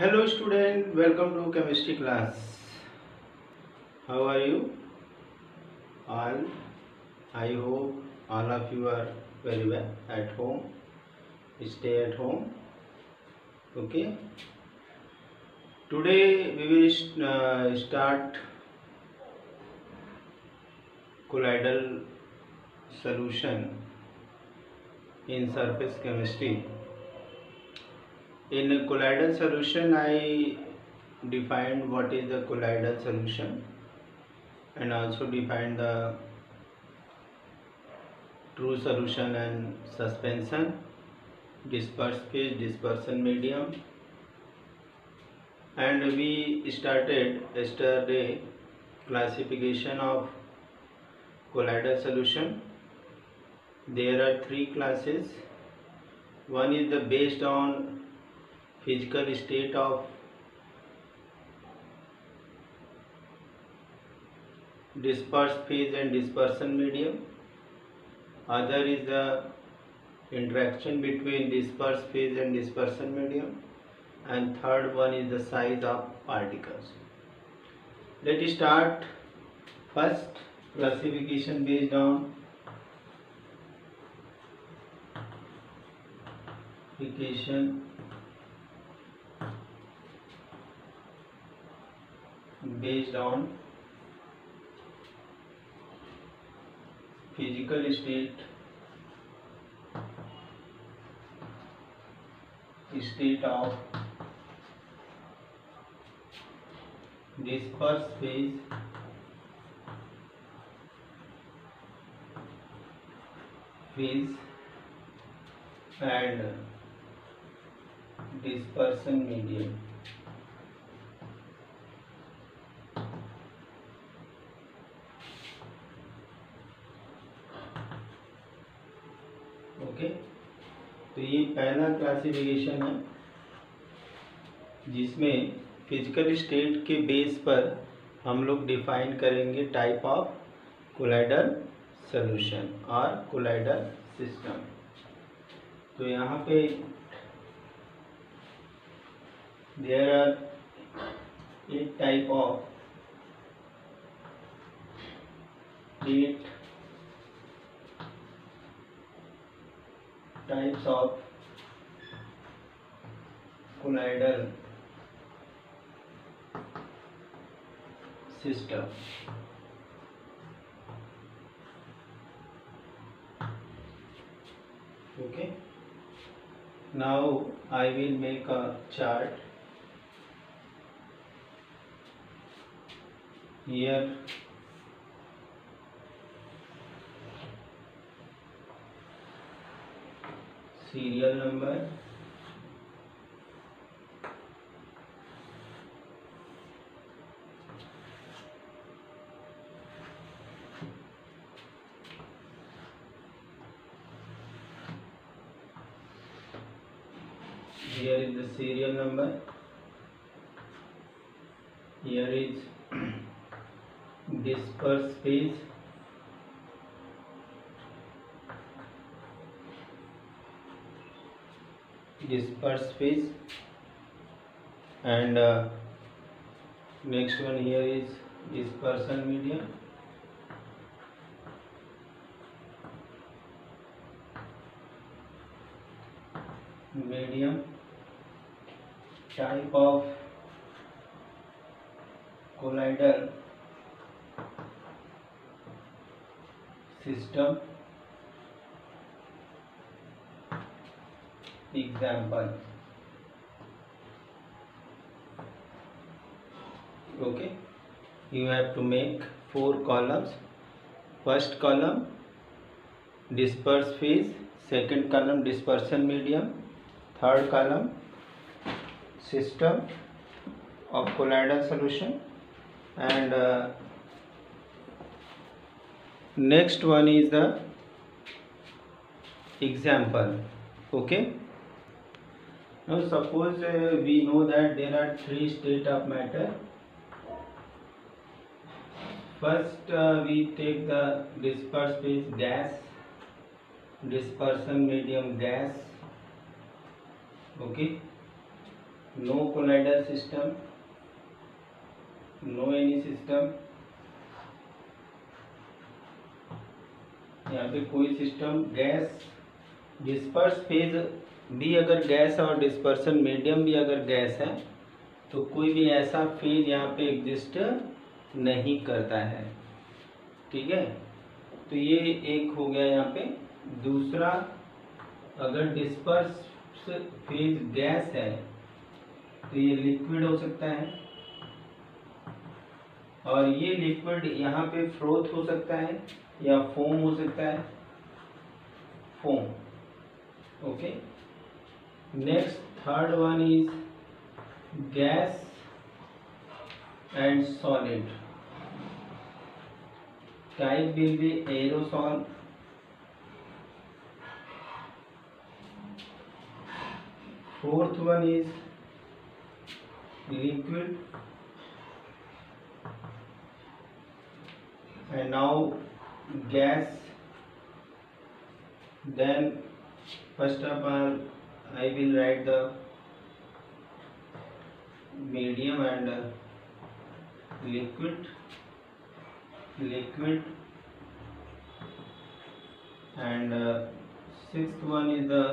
Hello student, welcome to chemistry class. How are you? All, I hope all of you are very well at home. Stay at home. Okay. Today we will start colloidal solution in surface chemistry. In colloidal solution, I defined what is the colloidal solution and also defined the true solution and suspension, dispersed phase, dispersion medium, and we started yesterday classification of colloidal solution. There are three classes. One is the based on physical state of dispersed phase and dispersion medium. Other is the interaction between dispersed phase and dispersion medium, and third one is the size of particles. Let us start first classification based on based on physical state of dispersed phase and dispersion medium. Okay, तो ये पहला classification है जिसमें physical state के base पर हम लोग define करेंगे टाइप ऑफ कोलाइडल सॉल्यूशन और कोलाइडल सिस्टम। तो यहाँ पे there are 8 type of 8 types of colloidal system. Okay, now I will make a chart. Here serial number, here is the serial number, here is dispersed phase, and next one here is dispersion medium, type of colloidal system, example. Okay, you have to make 4 columns. First column dispersed phase, second column dispersion medium, third column system of colloidal solution, and next one is the example. Okay, now suppose we know that there are 3 states of matter. First we take the dispersed phase gas, dispersion medium gas. Okay, no colloidal system, no any system, यहाँ पे कोई system, gas, disperse phase भी अगर gas है और dispersion medium भी अगर gas है तो कोई भी ऐसा फेज यहाँ पे एग्जिस्ट नहीं करता है। ठीक है, तो ये एक हो गया यहाँ पे। दूसरा, अगर डिस्पर्स फेज गैस है तो ये लिक्विड हो सकता है, और ये लिक्विड यहाँ पे फ्रोथ हो सकता है या फोम हो सकता है, foam. Okay, next third one is gas and solid, type will be aerosol, fourth one is liquid, and now gas. Then first of all I will write the medium and liquid, and sixth one is the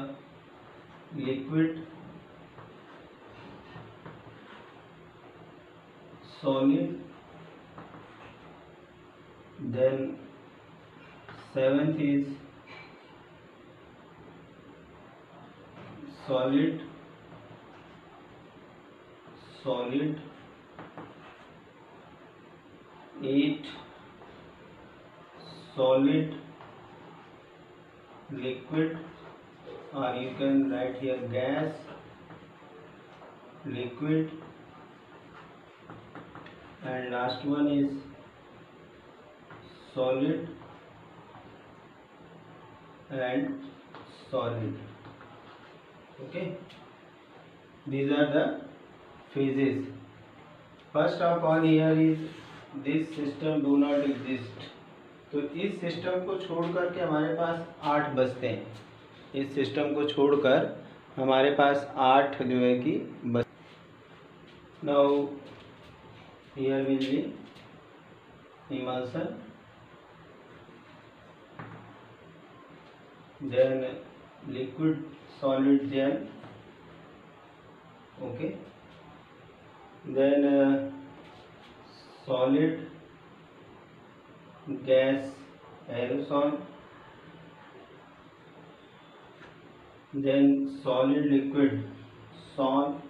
liquid, solid, then seventh is solid, eight solid, liquid, or you can write here gas, liquid, and last one is solid and solid. Okay, these are the phases. First of all here is this system do not exist, तो इस system को छोड़कर के हमारे पास 8 बचते हैं। इस system को छोड़कर हमारे पास 8 जो है कि बच। Now here will be emulsion, then liquid solid gel, okay, then solid gas aerosol, then solid liquid sol,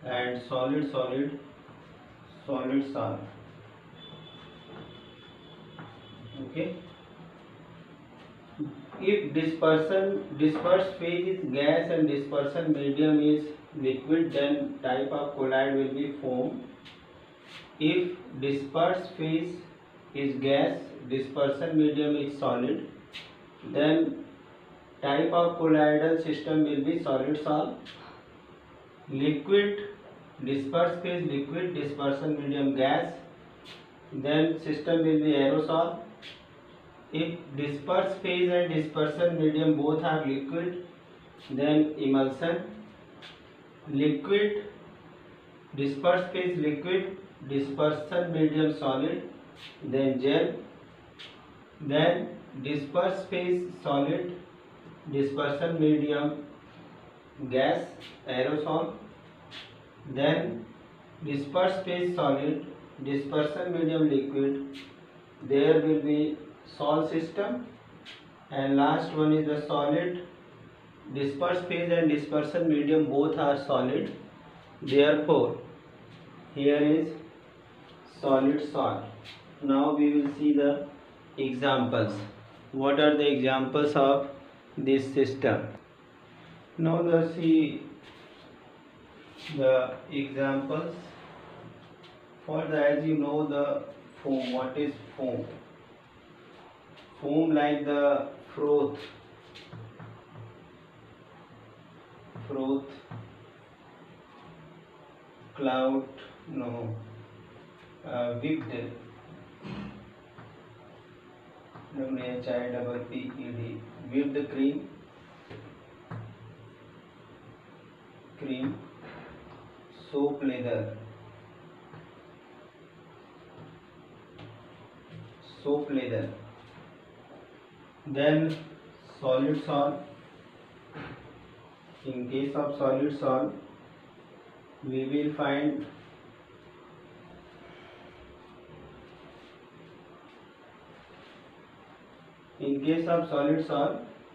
and solid sol. Okay, if dispersed phase is gas and dispersion medium is liquid, then type of colloid will be foam. If dispersed phase is gas, dispersion medium is solid, then type of colloidal system will be solid sol. Liquid, dispersed phase liquid, dispersion medium gas, then system will be aerosol. If dispersed phase and dispersion medium both are liquid, then emulsion. Liquid, dispersed phase liquid, dispersion medium solid, then gel. Then dispersed phase solid, dispersion medium gas aerosol. Then dispersed phase solid, dispersion medium liquid, there will be sol system, and last one is the solid. Dispersed phase and dispersion medium both are solid, therefore here is solid sol. Now we will see the examples. What are the examples of this system? Now let's see the examples. For the, as you know, the foam. What is foam? Foam like the froth, cloud, no, whipped, whipped cream, cream, soap leather, then solid salt. In case of solid salt, we will find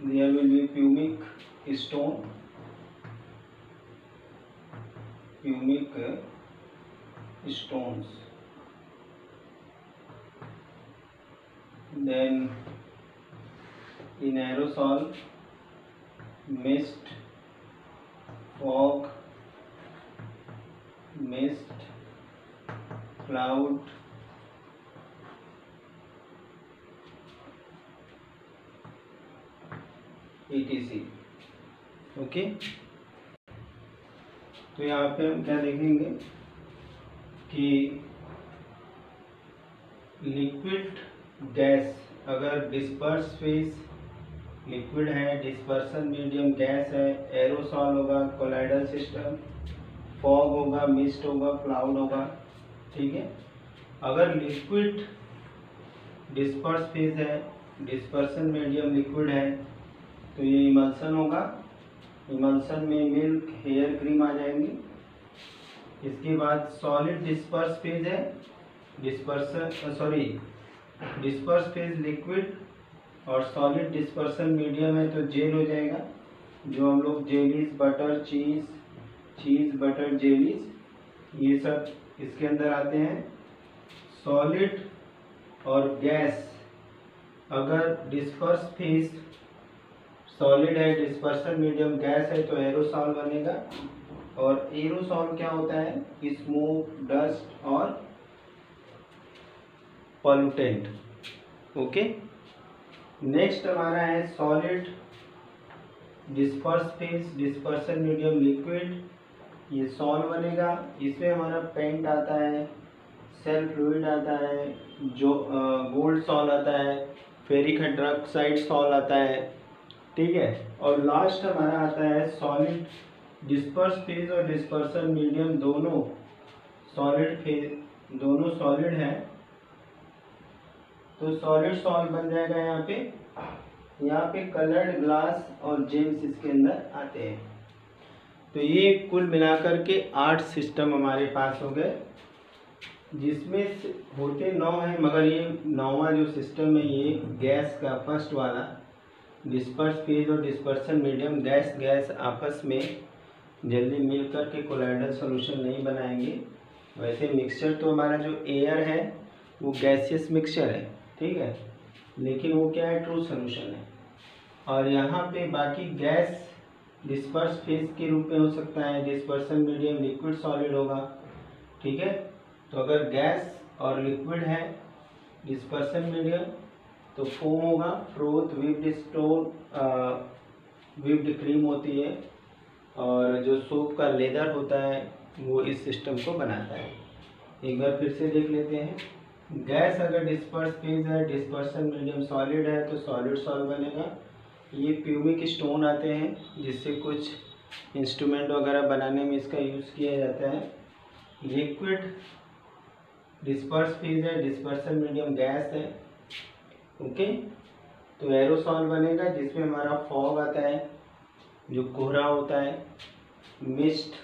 there will be pumic stones. Then in aerosol, mist, fog, cloud, etc. Okay, तो यहाँ पे हम क्या देखेंगे कि liquid gas, अगर disperse phase liquid है, dispersion medium gas है, एरोसॉल होगा, कोलाइडल सिस्टम, फॉग होगा, मिस्ट होगा, क्लाउड होगा, ठीक है। अगर लिक्विड डिस्पर्स फेज है, डिस्पर्सन मीडियम लिक्विड है, तो ये इमल्सन होगा। इमल्सन में मिल्क, हेयर क्रीम आ जाएंगी। इसके बाद सॉलिड डिस्पर्स फेज है, डिस्पर्स फेज लिक्विड और सॉलिड डिस्पर्सन मीडियम है, तो जेल हो जाएगा। जो हम लोग जेलीज, बटर, चीज बटर जेलीज, ये सब इसके अंदर आते हैं। सॉलिड और गैस, अगर डिस्पर्स फेज सॉलिड है, डिस्पर्सन मीडियम गैस है, तो एरोसॉल बनेगा। और एरोसॉल क्या होता है? स्मोक, डस्ट और पॉल्यूटेंट। ओके, नेक्स्ट हमारा है solid disperse phase, dispersion medium liquid, ये सॉल बनेगा। इसमें हमारा पेंट आता है, सेल फ्लूइड आता है, जो गोल्ड सॉल आता है, फेरिक हाइड्रोक्साइड सॉल आता है, ठीक है। और लास्ट हमारा आता है सॉलिड डिस्पर्स फेज और डिस्पर्सन मीडियम दोनों सॉलिड है, तो सॉलिड सॉल बन जाएगा। यहाँ पे कलर्ड ग्लास और जेम्स इसके अंदर आते हैं। तो ये कुल मिलाकर के 8 सिस्टम हमारे पास हो गए, जिसमें होते 9 हैं, मगर ये 9वां जो सिस्टम है ये गैस का फर्स्ट वाला, डिस्पर्स फेज और डिस्पर्सन मीडियम गैस आपस में जल्दी मिल करके कोलाइडल सॉल्यूशन नहीं बनाएंगे। वैसे मिक्सचर तो हमारा जो एयर है वो गैसियस मिक्सचर है, ठीक है, लेकिन वो क्या है? ट्रू सॉल्यूशन है। और यहाँ पे बाकी गैस डिस्पर्स फेज के रूप में हो सकता है, डिस्पर्सन मीडियम लिक्विड सॉलिड होगा, ठीक है। तो अगर गैस और लिक्विड है डिस्पर्सन मीडियम, तो फोम होगा, फ्रोथ, व्हिप्ड क्रीम होती है, और जो सोप का लेदर होता है वो इस सिस्टम को बनाता है। एक बार फिर से देख लेते हैं। गैस अगर डिस्पर्स फेज है, डिस्पर्सन मीडियम सॉलिड है, तो सॉलिड सॉल बनेगा। ये प्यूमिक स्टोन आते हैं, जिससे कुछ इंस्ट्रूमेंट वगैरह बनाने में इसका यूज़ किया जाता है। लिक्विड डिस्पर्स फेज है, डिस्पर्सन मीडियम गैस है, ओके। तो एरोसॉल बनेगा, जिसमें हमारा फॉग आता है, जो कोहरा होता है, मिस्ट,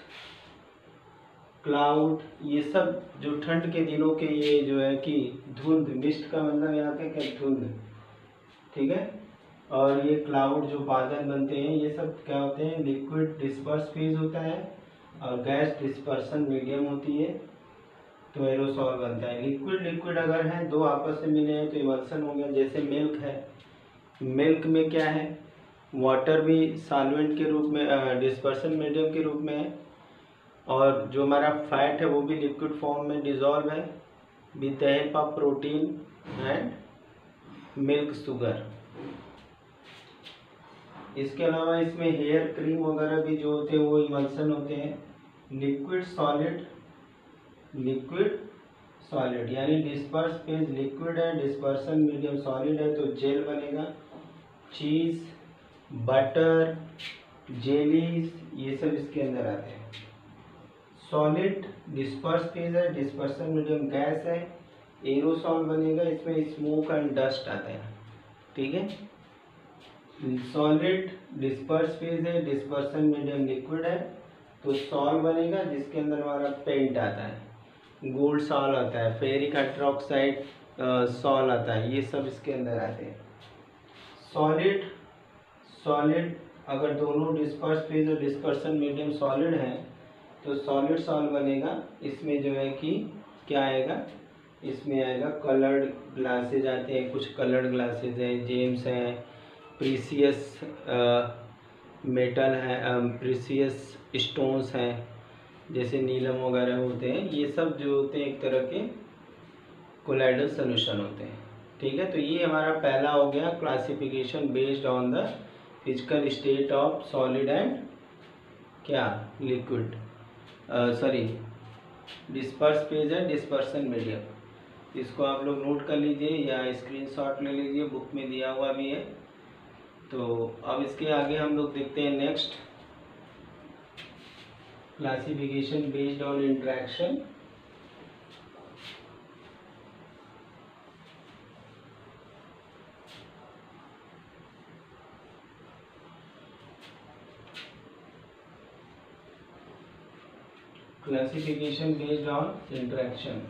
क्लाउड, ये सब जो ठंड के दिनों के, ये जो है कि धुंध, मिस्ट का मतलब यहाँ पे क्या? धुंध, ठीक है। और ये क्लाउड जो बादल बनते हैं, ये सब क्या होते हैं? लिक्विड डिस्पर्स फेज होता है और गैस डिस्पर्सन मीडियम होती है, तो एरोसॉल बनता है। लिक्विड अगर है, दो आपस में मिले हैं तो इमल्सन हो गया। जैसे मिल्क है, मिल्क में क्या है? वाटर भी सॉल्वेंट के रूप में, डिस्पर्सन मीडियम के रूप में है, और जो हमारा फैट है वो भी लिक्विड फॉर्म में डिजॉल्व है with the help of protein and milk sugar. इसके अलावा इसमें हेयर क्रीम वगैरह भी जो होते हैं वो इमल्सन होते हैं। लिक्विड सॉलिड यानी डिस्पर्स फेज लिक्विड है, डिस्पर्सन मीडियम सॉलिड है, तो जेल बनेगा। चीज़, बटर, जेलीज, ये सब इसके अंदर आते हैं। सॉलिड डिस्पर्स फेज है, डिस्पर्सन मीडियम गैस है, एरोसॉल बनेगा, इसमें स्मोक एंड डस्ट आता है। ठीक है, सॉलिड डिस्पर्स फेज है, डिस्पर्सन मीडियम लिक्विड है, तो सॉल बनेगा जिसके अंदर हमारा पेंट आता है, गोल्ड सॉल आता है, फेरिक हाइड्रोक्साइड सॉल आता है, ये सब इसके अंदर आते हैं। सॉलिड अगर दोनों डिस्पर्स फेज और डिस्पर्सन मीडियम सॉलिड है तो सॉलिड सॉल बनेगा। इसमें जो है कि क्या आएगा, इसमें आएगा कलर्ड ग्लासेज आते हैं, कुछ कलर्ड ग्लासेज हैं, जेम्स हैं, प्रीसियस मेटल है, प्रीसियस स्टोन्स हैं, जैसे नीलम वगैरह होते हैं, ये सब जो होते हैं एक तरह के कोलाइडल सॉल्यूशन होते हैं। ठीक है, तो ये हमारा पहला हो गया classification based on the physical state of solid and क्या liquid, sorry disperse phase and dispersion medium. इसको आप लोग नोट कर लीजिए या स्क्रीनशॉट ले लीजिए, बुक में दिया हुआ भी है। तो अब इसके आगे हम लोग देखते हैं next classification based on interaction. Classification based on interaction.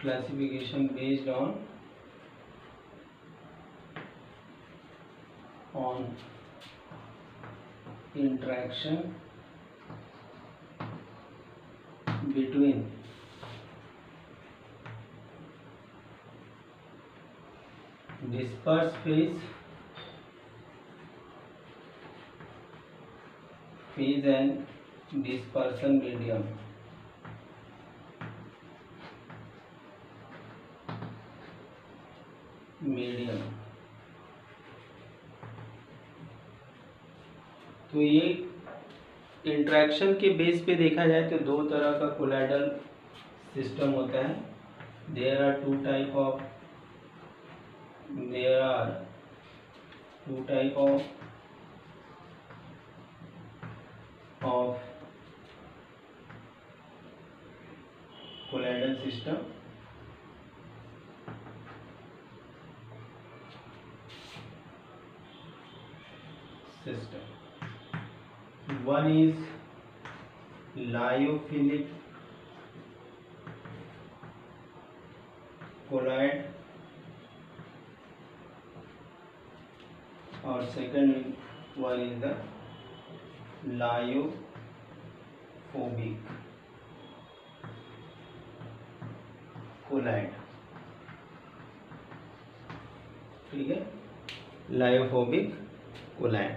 Classification based on interaction between disperse phase and dispersion medium। तो ये इंट्रैक्शन के बेस पे देखा जाए तो दो तरह का कोलाइडल सिस्टम होता है। There are two type of colloidal system. One is lyophilic colloid और second one is the lyophobic colloid। ठीक है, लायोफोबिक कोलाइड।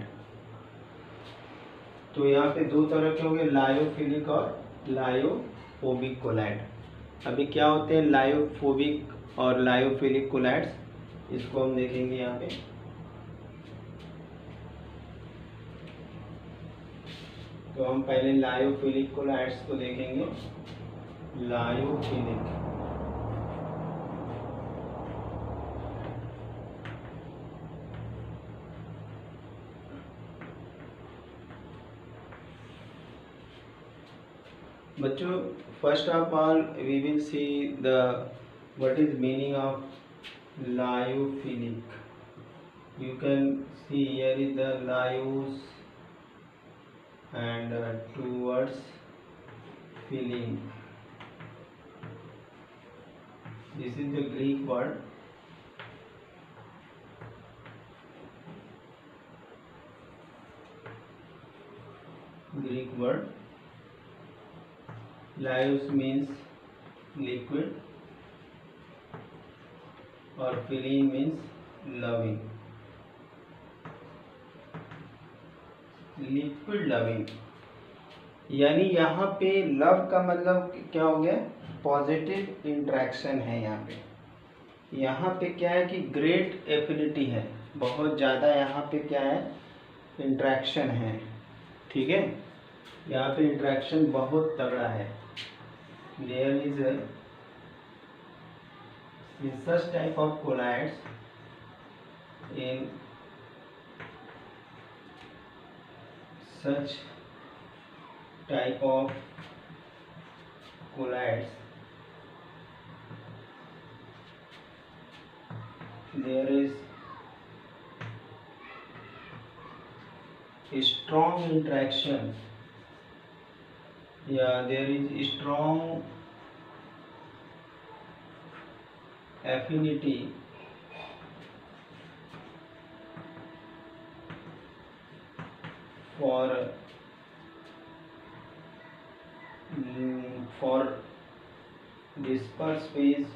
तो यहाँ पे दो तरह के होंगे, लायोफिलिक और लायोफोबिक कोलाइड। अभी क्या होते हैं लायोफोबिक और लायोफिलिक कोलाइड्स, इसको हम देखेंगे यहाँ पे। तो हम पहले लायोफिलिक कोलाइड्स को देखेंगे। लायोफिलिक बच्चों, first of all we will see the what is meaning of lyophilic। You can see here is the lyos and two words filling। This is the Greek word। Lyos means liquid और philic means loving, liquid loving. यानी यहाँ पे love का मतलब क्या हो गया, positive interaction है। यहाँ पे क्या है कि ग्रेट एफिनिटी है, बहुत ज़्यादा यहाँ पे क्या है इंट्रैक्शन है। ठीक है, यहाँ पे इंट्रैक्शन बहुत तगड़ा है। There is in such type of colloids, in such type of colloids, there is a strong interaction, there is a strong affinity for disperse phase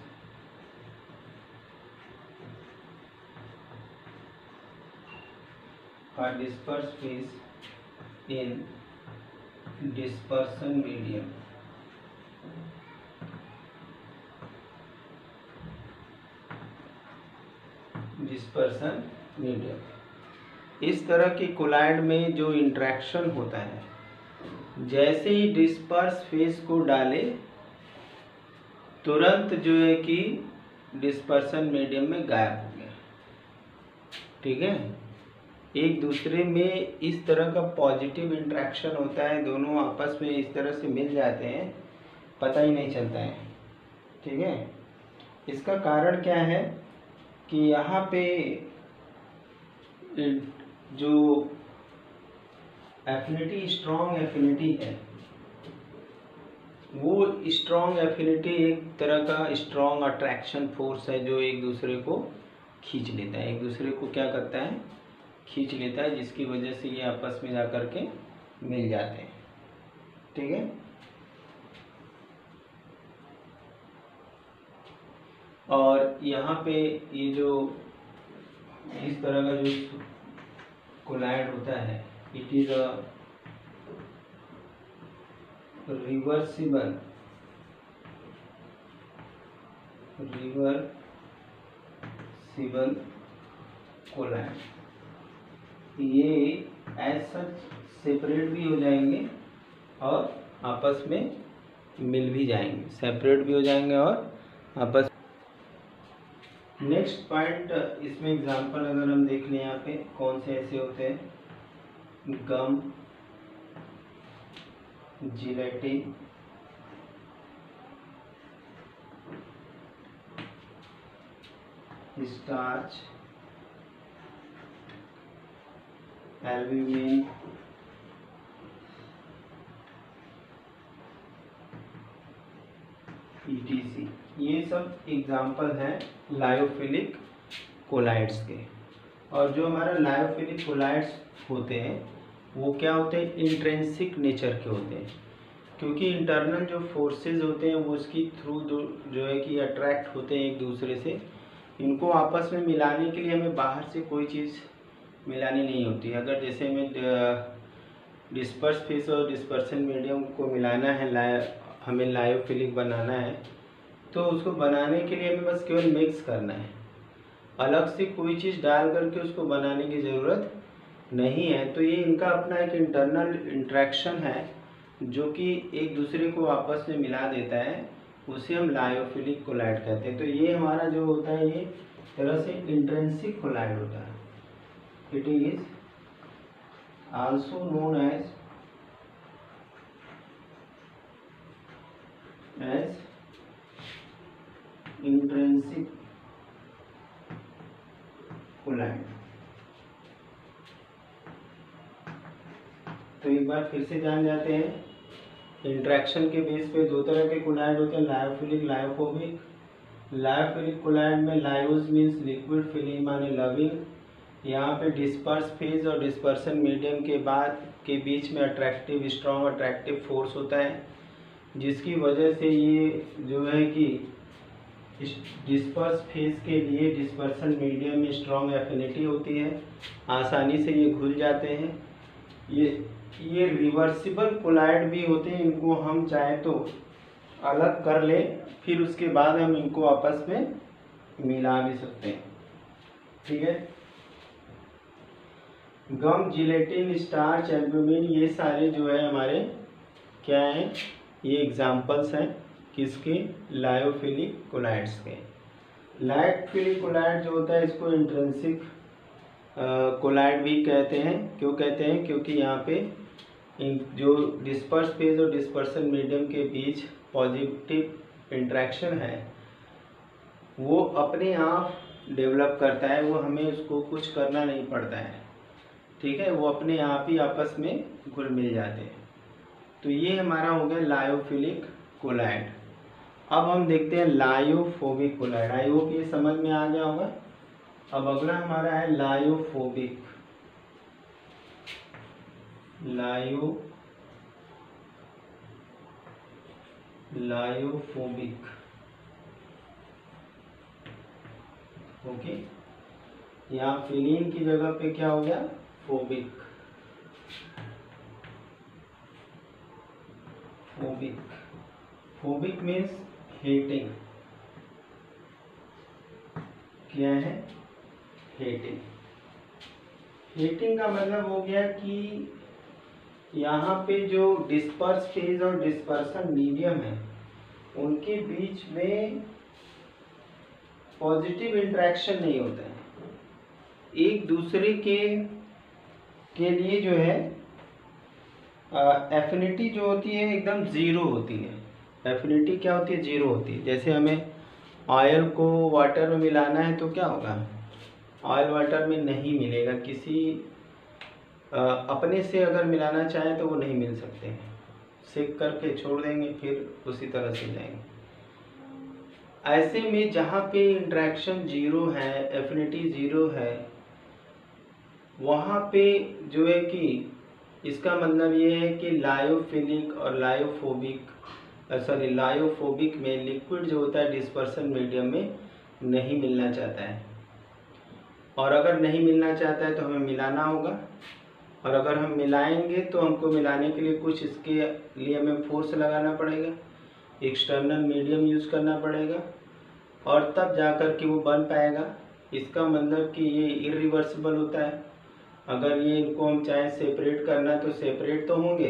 in dispersion medium. Dispersion medium, इस तरह की collide में जो interaction होता है, जैसे ही disperse phase को डाले तुरंत जो है कि डिस्पर्सन मीडियम में गायब हो गया। ठीक है, एक दूसरे में इस तरह का पॉजिटिव इंटरेक्शन होता है, दोनों आपस में इस तरह से मिल जाते हैं, पता ही नहीं चलता है। ठीक है, इसका कारण क्या है कि यहाँ पे जो एफिनिटी, स्ट्रॉन्ग एफिनिटी है, वो स्ट्रॉन्ग एफिनिटी एक तरह का स्ट्रॉन्ग अट्रैक्शन फोर्स है जो एक दूसरे को खींच लेता है, एक दूसरे को क्या करता है, खींच लेता है, जिसकी वजह से ये आपस में जा कर के मिल जाते हैं। ठीक है, और यहाँ पे ये जो इस तरह का जो कोलाइड होता है, it is a reversible colloid. ये एज सच सेपरेट भी हो जाएंगे और आपस में मिल भी जाएंगे, सेपरेट भी हो जाएंगे और आपस। नेक्स्ट पॉइंट, इसमें एग्जांपल अगर हम देख लें यहाँ पे कौन से ऐसे होते हैं, गम, जिलेटिन, स्टार्च, एल्ब्यूमिन, ETC, ये सब एग्जाम्पल हैं लायोफिलिक कोलाइड्स के। और जो हमारा लायोफिलिक कोलाइड्स होते हैं वो क्या होते हैं, इंट्रिंसिक नेचर के होते हैं, क्योंकि इंटरनल जो फोर्सेस होते हैं वो उसकी थ्रू जो है कि अट्रैक्ट होते हैं एक दूसरे से। इनको आपस में मिलाने के लिए हमें बाहर से कोई चीज़ मिलानी नहीं होती। अगर जैसे हमें डिस्पर्स फेस और डिस्पर्सन मीडियम को मिलाना है, हमें लायोफिलिक बनाना है, तो उसको बनाने के लिए हमें बस केवल मिक्स करना है, अलग से कोई चीज़ डाल करके उसको बनाने की ज़रूरत नहीं है। तो ये इनका अपना एक इंटरनल इंट्रैक्शन है जो कि एक दूसरे को आपस में मिला देता है, उसे हम लायोफिलिक कोलाइड कहते हैं। तो ये हमारा जो होता है ये तरह से इंट्रिंसिक कोलाइड होता है। It is also known as intrinsic colloid. तो एक बार फिर से जान जाते हैं, इंट्रैक्शन के बेस पे दो तरह के कोलाइड होते हैं, लायोफिलिक, लायोफोबिक। लायोफिलिक कोलाइड में लायोज मीन्स लिक्विड, फिलिंग माने लविंग। यहाँ पे डिस्पर्स फेज और डिस्पर्सन मीडियम के बीच में अट्रैक्टिव, स्ट्रॉन्ग अट्रैक्टिव फोर्स होता है, जिसकी वजह से ये जो है कि डिस्पर्स फेज के लिए डिस्पर्सन मीडियम में स्ट्रॉन्ग एफिनिटी होती है, आसानी से ये घुल जाते हैं। ये रिवर्सिबल कोलाइड भी होते हैं, इनको हम चाहे तो अलग कर लें, फिर उसके बाद हम इनको आपस में मिला भी सकते हैं। ठीक है, गम, जिलेटिन, स्टार्च, एल्ब्यूमिन, ये सारे जो है हमारे क्या हैं, ये एग्जाम्पल्स हैं किसके, लायोफिलिक कोलाइड्स के। लैग फिलिंग कोलैड जो होता है इसको इंट्रिंसिक कोलैड भी कहते हैं। क्यों कहते हैं? क्योंकि यहाँ पे जो डिस्पर्स फेज और डिस्पर्सन मीडियम के बीच पॉजिटिव इंट्रैक्शन है वो अपने आप डेवलप करता है, वो हमें उसको कुछ करना नहीं पड़ता है, ठीक है, वो अपने आप ही आपस में घुल मिल जाते हैं। तो ये हमारा हो गया लायोफिलिक कोलैड। अब हम देखते हैं लायोफोबिक कोलैड। आई होप ये समझ में आ गया होगा। अब अगला हमारा है लायोफोबिक। Lyophobic, okay. यहाँ फिलिन की जगह पे क्या हो गया? Phobic. Phobic, phobic means hating. क्या है? हेटिंग। हेटिंग का मतलब हो गया कि यहाँ पे जो डिस्पर्स फेज और डिस्पर्सन मीडियम है उनके बीच में पॉजिटिव इंटरेक्शन नहीं होता है। एक दूसरे के लिए जो है एफिनिटी जो होती है एकदम ज़ीरो होती है। एफिनिटी क्या होती है? ज़ीरो होती है। जैसे हमें ऑयल को वाटर में मिलाना है तो क्या होगा? ऑयल वाटर में नहीं मिलेगा। किसी अपने से अगर मिलाना चाहें तो वो नहीं मिल सकते हैं, सेक करके छोड़ देंगे फिर उसी तरह से जाएंगे। ऐसे में जहाँ पे इंट्रैक्शन ज़ीरो है, एफिनिटी ज़ीरो है, वहाँ पे जो है कि इसका मतलब ये है कि लायोफिलिक और लायोफोबिक में लिक्विड जो होता है डिस्पर्सन मीडियम में नहीं मिलना चाहता है, और अगर नहीं मिलना चाहता है तो हमें मिलाना होगा, और अगर हम मिलाएंगे तो हमको मिलाने के लिए कुछ इसके लिए हमें फोर्स लगाना पड़ेगा, एक्सटर्नल मीडियम यूज़ करना पड़ेगा, और तब जाकर के वो बन पाएगा। इसका मतलब कि ये इरिवर्सिबल होता है। अगर ये इनको हम चाहें सेपरेट करना तो सेपरेट तो होंगे,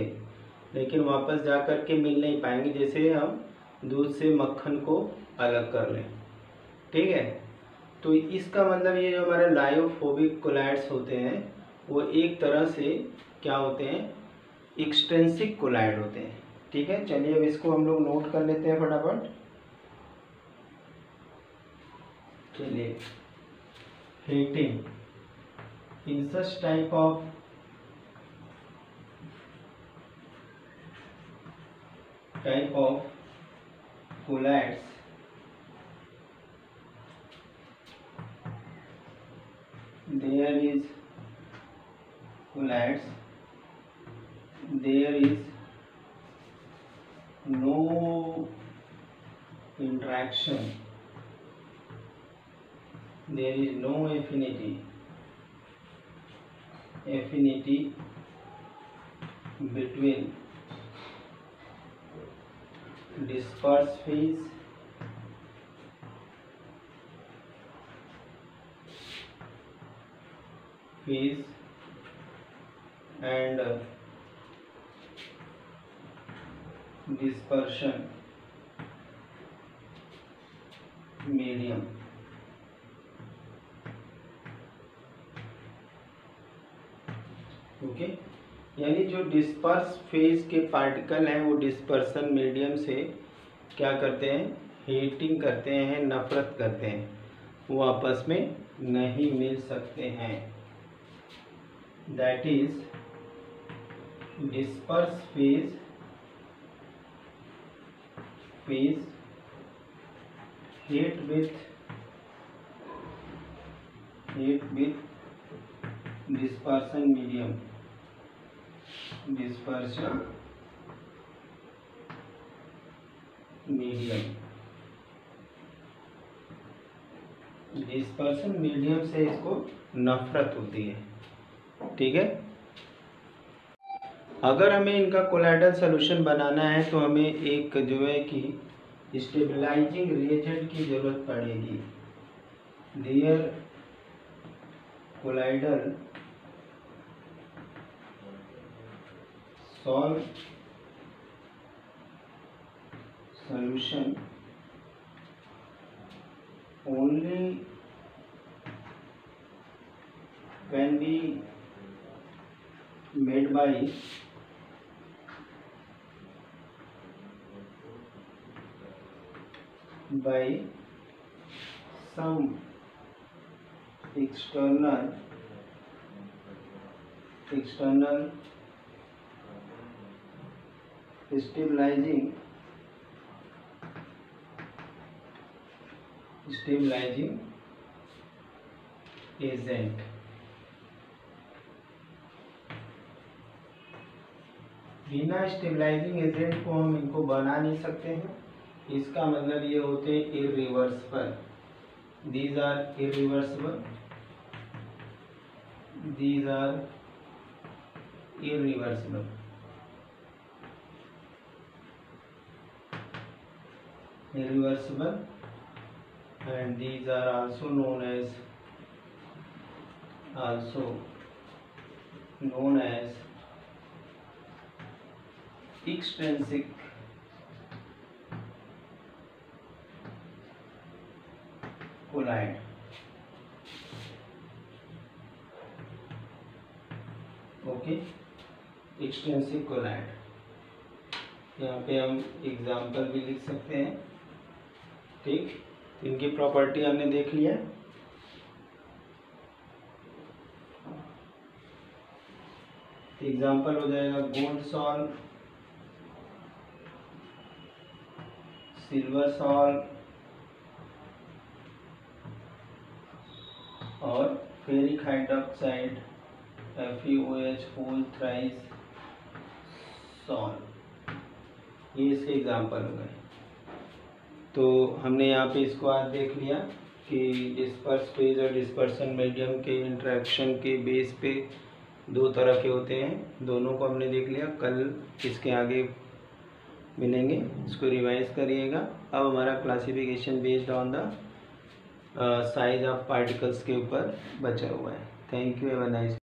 लेकिन वापस जा कर के मिल नहीं पाएंगे, जैसे हम दूध से मक्खन को अलग कर लें, ठीक है। तो इसका मतलब ये जो हमारे लायोफोबिक कोलैड्स होते हैं वो एक तरह से क्या होते हैं? एक्सट्रिंसिक कोलैड होते हैं, ठीक है। चलिए अब इसको हम लोग नोट कर लेते हैं फटाफट। चलिए, heating in such type of collides there is no interaction, there is no affinity between disperse phase and dispersion medium। Okay, यानी जो डिस्पर्स फेज के पार्टिकल हैं वो डिस्पर्सन मीडियम से क्या करते हैं? हीटिंग करते हैं, नफरत करते हैं, वो आपस में नहीं मिल सकते हैं। That is disperse phase heat with dispersion medium, dispersion medium से इसको नफरत होती है, ठीक है। अगर हमें इनका कोलाइडल सॉल्यूशन बनाना है तो हमें एक जो है कि स्टेबलाइजिंग रिएजेंट की जरूरत पड़ेगी। There colloidal solution only can be made by some external stabilizing agent. बिना स्टेबलाइजिंग एजेंट को हम इनको बना नहीं सकते हैं। इसका मतलब ये होते हैं irreversible. These are irreversible, these are irreversible। And these are also known as extrinsic colloid। Okay, extensive colloid. यहाँ पे हम एग्जाम्पल भी लिख सकते हैं। ठीक, इनकी प्रॉपर्टी हमने देख लिया। एग्जाम्पल हो जाएगा गोल्ड सॉल्ट, सिल्वर सॉल्ट और ferric hydroxide FeOH whole thrice salt. ये इसके एग्जाम्पल हो गए। तो हमने यहाँ पे इसको आज देख लिया कि डिस्पर्स फेज और डिस्पर्सन मीडियम के इंटरेक्शन के बेस पे दो तरह के होते हैं। दोनों को हमने देख लिया। कल इसके आगे मिलेंगे, इसको रिवाइज करिएगा। अब हमारा classification based on the size of particles के ऊपर बचा हुआ है। Thank you, have a nice.